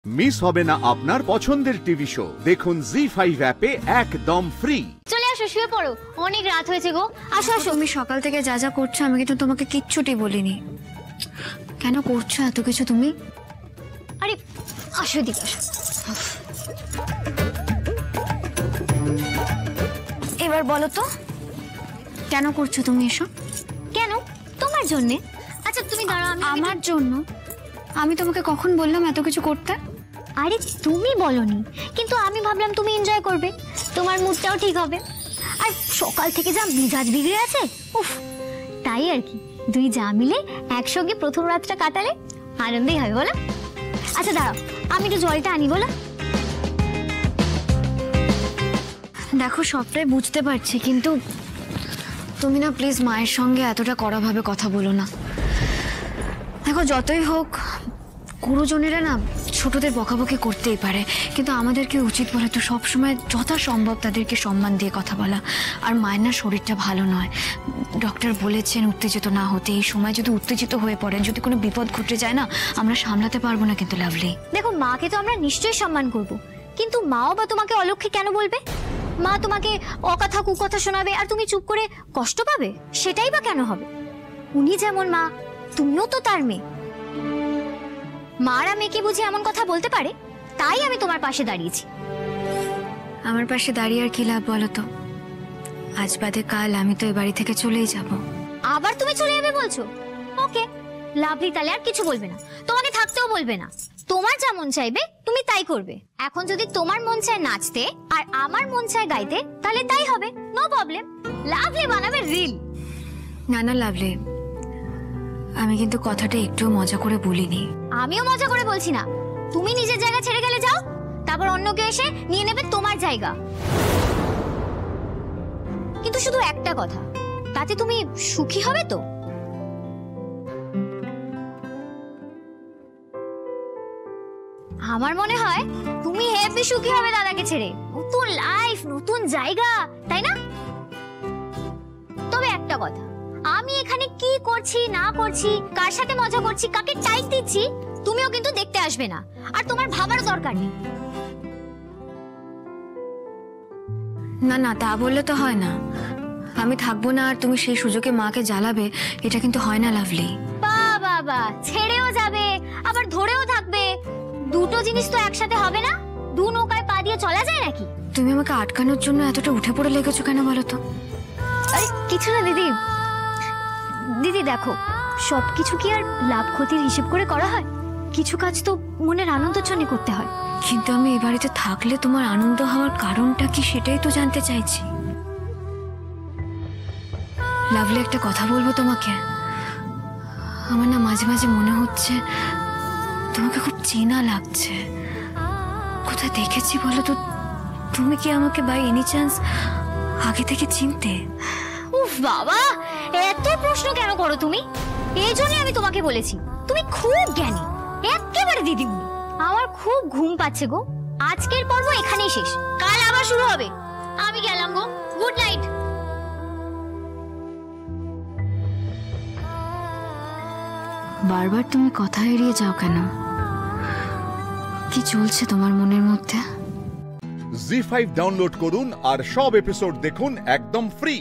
Miss হবে না আপনার পছন্দের টিভি শো। দেখুন জি5 অ্যাপে একদম ফ্রি। চলে আসো, শুয়ে পড়ো, অনেক রাত হয়েছে গো। আসো আসো। তুমি সকাল থেকে যা যা করছো আমি কিন্তু তোমাকে কিচ্ছুটি বলিনি। কেন করছো এত কিছু তুমি? আরে আসো, এদিকে আসো। এবার বলো তো কেন করছো তুমি এসব? কেন? তোমার জন্যে। আচ্ছা তুমি দাঁড়াও। আমার জন্য? আমি তোমাকে কখন বললাম এত কিছু করতে? আরে তুমি বলনি, কিন্তু আমি ভাবলাম তুমি এনজয় করবে, তোমার মুডটাও ঠিক হবে। আর সকাল থেকে যা মেজাজ বিগড়ে আছে, উফ, তাই আর কি, দুই যা মিলে একসঙ্গে প্রথম রাতটা কাটালে আনন্দেই হয়, বলো? আচ্ছা দাঁড়াও, আমি একটু জলটা আনি, বলো? দেখো সবটাই বুঝতে পারছি, কিন্তু তুমি না প্লিজ মায়ের সঙ্গে এতটা কড়াভাবে কথা বলো না। দেখো যতই হোক গুরুজনেরা না ছোটদের বকাবকি করতেই পারে, কিন্তু আমাদেরকে উচিত বলে তো সবসময় যথাসম্ভব তাদেরকে সম্মান দিয়ে কথা বলা। আর মায়ের না শরীরটা ভালো নয়, ডক্টর বলেছেন উত্তেজিত না হতে। এই সময় যদি উত্তেজিত হয়ে পড়েন, যদি কোনো বিপদ ঘটে যায় না, আমরা সামলাতে পারবো না কিন্তু লাভলি। দেখো মাকে তো আমরা নিশ্চয়ই সম্মান করব, কিন্তু মাও বা তোমাকে অলক্ষ্যে কেন বলবে? মা তোমাকে অকথা কুকথা শোনাবে আর তুমি চুপ করে কষ্ট পাবে, সেটাই বা কেন হবে? উনি যেমন মা, তুমিও তো তার মেয়ে। মারা মেয়েকে বুঝি এমন কথা বলতে পারে? তাই আমি তোমার পাশে দাঁড়িয়েছি। আমার পাশে দাঁড়িয়ে আর কি লাভ বলো তো? আজ বাদে কাল আমি তো এই বাড়ি থেকে চলেই যাব। আবার তুমি চলে যাবে বলছো? ওকে, লাভলি তাহলে আর কিছু বলবে না, তোমাকে থাকতেও বলবে না। তোমার যা মন চাইবে তুমি তাই করবে। এখন যদি তোমার মন চায় নাচতে আর আমার মন চায় গাইতে, তাহলে তাই হবে, নো প্রবলেম। লাভলি বানাবে রিল। না না লাভলি, আমি কিন্তু কথাটা একটু মজা করে বলিনি। আমিও মজা করে বলছি না। তুমি নিজের জায়গা ছেড়ে গেলে যাও, তারপর অন্য কেউ এসে নিয়ে নেবে তোমার জায়গা। কিন্তু শুধু একটা কথা, তাতে তুমি সুখী হবে তো? আমার মনে হয় তুমি হেভি সুখী হবে দাদাকে ছেড়ে। নতুন লাইফ, নতুন জায়গা, তাই না? তবে একটা কথা, আমি এখানে কি করছি না করছি, কার সাথে মজা করছি, কাকে টাইট দিচ্ছি, তুমিও কিন্তু দেখতে আসবে না, আর তোমার ভাবার দরকার নেই। না না, তা বললে তো হয় না। আমি থাকবো না আর তুমি সেই সুযোগে মাকে জ্বালাবে, এটা কিন্তু হয় না লাভলি। বাবা, ছেড়েও যাবে আবার ধরেও থাকবে, দুটো জিনিস তো একসাথে হবে না। দু নৌকায় পা দিয়ে চলা যায় নাকি? তুমি আমাকে আটকানোর জন্য এতটা উঠে পড়ে লেগেছো কেন বলো তো? আরে কিছু না দিদি। দিদি দেখো, সবকিছু কি আর লাভ ক্ষতির হিসেব করে করা হয়? কিছু কাজ তো মনের আনন্দের জন্য করতে হয়। কিন্তু আমি এই বাড়িতে থাকলে তোমার আনন্দ হওয়ার কারণটা কি, সেটাই তো জানতে চাইছি। লাভলি একটা কথা বলবো তোমাকে? আমার না মাঝে মাঝে মনে হচ্ছে তোমাকে খুব চেনা লাগছে। কোথায় দেখেছি বলো তো? তুমি কি আমাকে বাই এনি চান্স আগে থেকে চিনতে? উফ বাবা, এত প্রশ্ন কেন করো তুমি? এই জন্য আমি তোমাকে বলেছি তুমি খুব জ্ঞানী, একেবারে দিদিমণি। আমার খুব ঘুম পাচ্ছে গো, আজকের পর্ব এখানেই শেষ, কাল আবার শুরু হবে। আমি গেলাম গো, গুড নাইট। বারবার তুমি কথা এড়িয়ে যাও কেন? কি চলছে তোমার মনের মধ্যে? জি5 ডাউনলোড করুন আর সব এপিসোড দেখুন একদম ফ্রি।